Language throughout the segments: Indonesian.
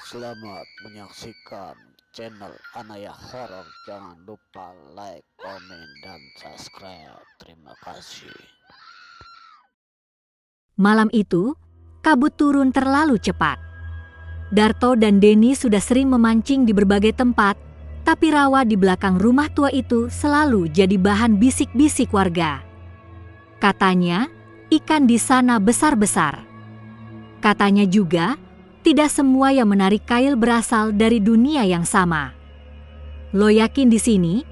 Selamat menyaksikan channel Anaya Horor. Jangan lupa like, komen, dan subscribe. Terima kasih. Malam itu, kabut turun terlalu cepat. Darto dan Denny sudah sering memancing di berbagai tempat, tapi rawa di belakang rumah tua itu selalu jadi bahan bisik-bisik warga. Katanya, ikan di sana besar-besar. Katanya juga, tidak semua yang menarik kail berasal dari dunia yang sama. Lo yakin di sini?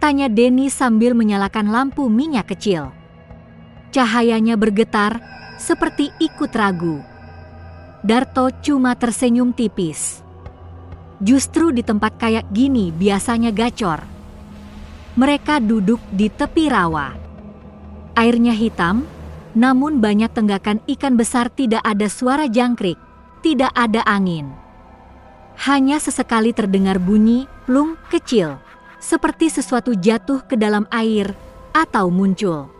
Tanya Denny sambil menyalakan lampu minyak kecil. Cahayanya bergetar, seperti ikut ragu. Darto cuma tersenyum tipis. Justru di tempat kayak gini biasanya gacor. Mereka duduk di tepi rawa. Airnya hitam, namun banyak tenggakan ikan besar. Tidak ada suara jangkrik, tidak ada angin. Hanya sesekali terdengar bunyi plung kecil, seperti sesuatu jatuh ke dalam air atau muncul.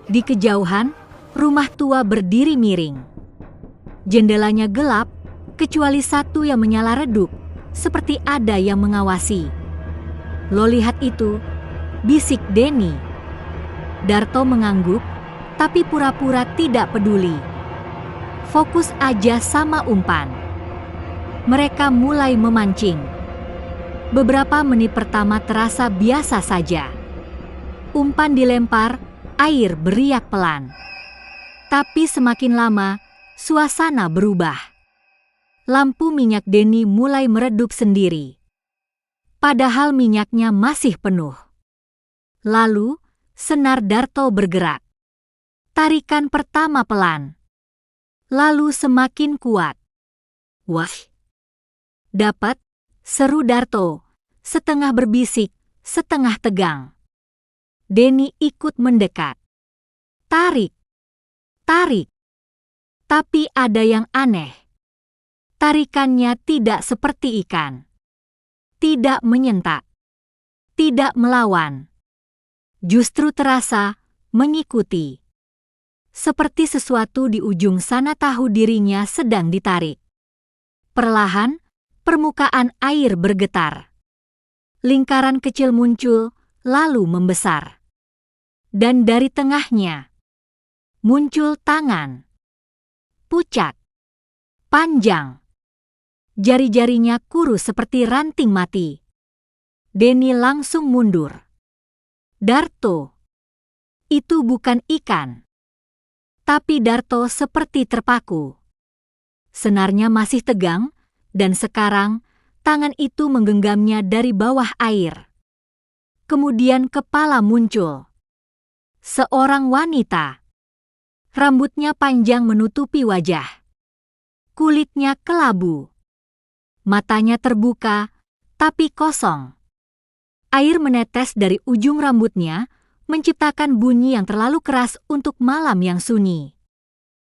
Di kejauhan, rumah tua berdiri miring. Jendelanya gelap, kecuali satu yang menyala redup, seperti ada yang mengawasi. Lo lihat itu, bisik Denny. Darto mengangguk, tapi pura-pura tidak peduli. Fokus aja sama umpan. Mereka mulai memancing. Beberapa menit pertama terasa biasa saja. Umpan dilempar, air beriak pelan. Tapi semakin lama, suasana berubah. Lampu minyak Denny mulai meredup sendiri. Padahal minyaknya masih penuh. Lalu, senar Darto bergerak. Tarikan pertama pelan. Lalu semakin kuat. Wah! Dapat, seru Darto, setengah berbisik, setengah tegang. Denny ikut mendekat. Tarik. Tarik. Tapi ada yang aneh. Tarikannya tidak seperti ikan. Tidak menyentak. Tidak melawan. Justru terasa mengikuti. Seperti sesuatu di ujung sana tahu dirinya sedang ditarik. Perlahan, permukaan air bergetar. Lingkaran kecil muncul, lalu membesar. Dan dari tengahnya, muncul tangan. Pucat. Panjang. Jari-jarinya kurus seperti ranting mati. Denny langsung mundur. Darto. Itu bukan ikan. Tapi Darto seperti terpaku. Senarnya masih tegang, dan sekarang tangan itu menggenggamnya dari bawah air. Kemudian kepala muncul. Seorang wanita. Rambutnya panjang menutupi wajah. Kulitnya kelabu. Matanya terbuka, tapi kosong. Air menetes dari ujung rambutnya, menciptakan bunyi yang terlalu keras untuk malam yang sunyi.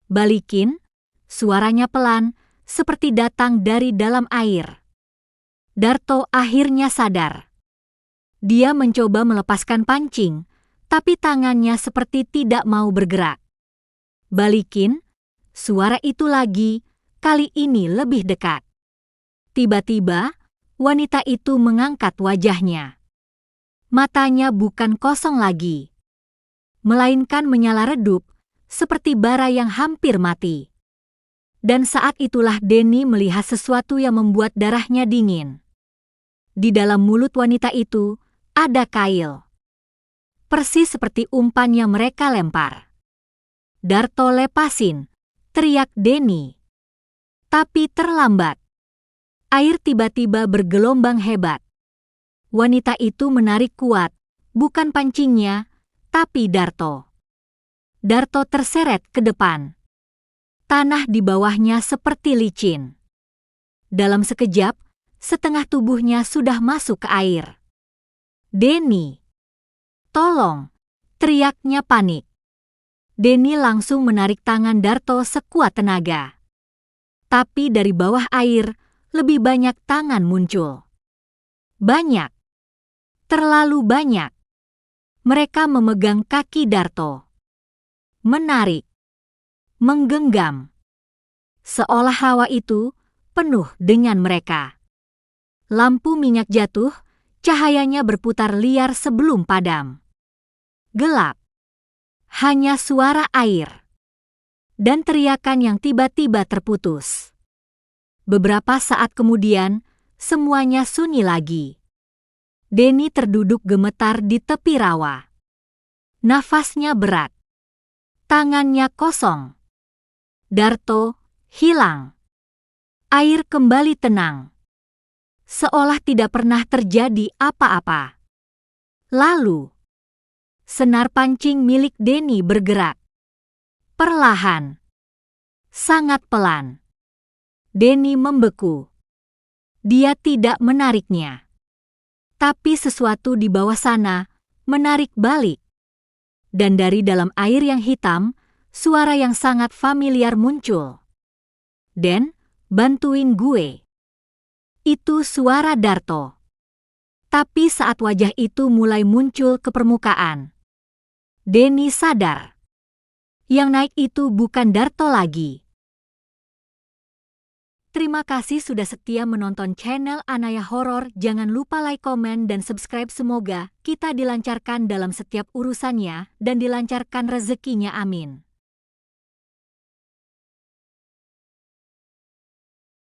Balikin, suaranya pelan, seperti datang dari dalam air. Darto akhirnya sadar. Dia mencoba melepaskan pancing, tapi tangannya seperti tidak mau bergerak. Balikin, suara itu lagi, kali ini lebih dekat. Tiba-tiba, wanita itu mengangkat wajahnya. Matanya bukan kosong lagi, melainkan menyala redup, seperti bara yang hampir mati. Dan saat itulah Denny melihat sesuatu yang membuat darahnya dingin. Di dalam mulut wanita itu, ada kail. Persis seperti umpan yang mereka lempar. Darto lepasin, teriak Denny. Tapi terlambat. Air tiba-tiba bergelombang hebat. Wanita itu menarik kuat, bukan pancingnya, tapi Darto. Darto terseret ke depan. Tanah di bawahnya seperti licin. Dalam sekejap, setengah tubuhnya sudah masuk ke air. Denny! Tolong! Teriaknya panik. Denny langsung menarik tangan Darto sekuat tenaga. Tapi dari bawah air, lebih banyak tangan muncul. Banyak. Terlalu banyak. Mereka memegang kaki Darto. Menarik. Menggenggam. Seolah rawa itu penuh dengan mereka. Lampu minyak jatuh, cahayanya berputar liar sebelum padam. Gelap. Hanya suara air. Dan teriakan yang tiba-tiba terputus. Beberapa saat kemudian, semuanya sunyi lagi. Denny terduduk gemetar di tepi rawa. Nafasnya berat. Tangannya kosong. Darto hilang. Air kembali tenang. Seolah tidak pernah terjadi apa-apa. Lalu, senar pancing milik Denny bergerak. Perlahan. Sangat pelan. Denny membeku. Dia tidak menariknya. Tapi sesuatu di bawah sana menarik balik. Dan dari dalam air yang hitam, suara yang sangat familiar muncul. "Den, bantuin gue." Itu suara Darto. Tapi saat wajah itu mulai muncul ke permukaan, Denny sadar. Yang naik itu bukan Darto lagi. Terima kasih sudah setia menonton channel Anaya Horor. Jangan lupa like, komen, dan subscribe. Semoga kita dilancarkan dalam setiap urusannya dan dilancarkan rezekinya. Amin.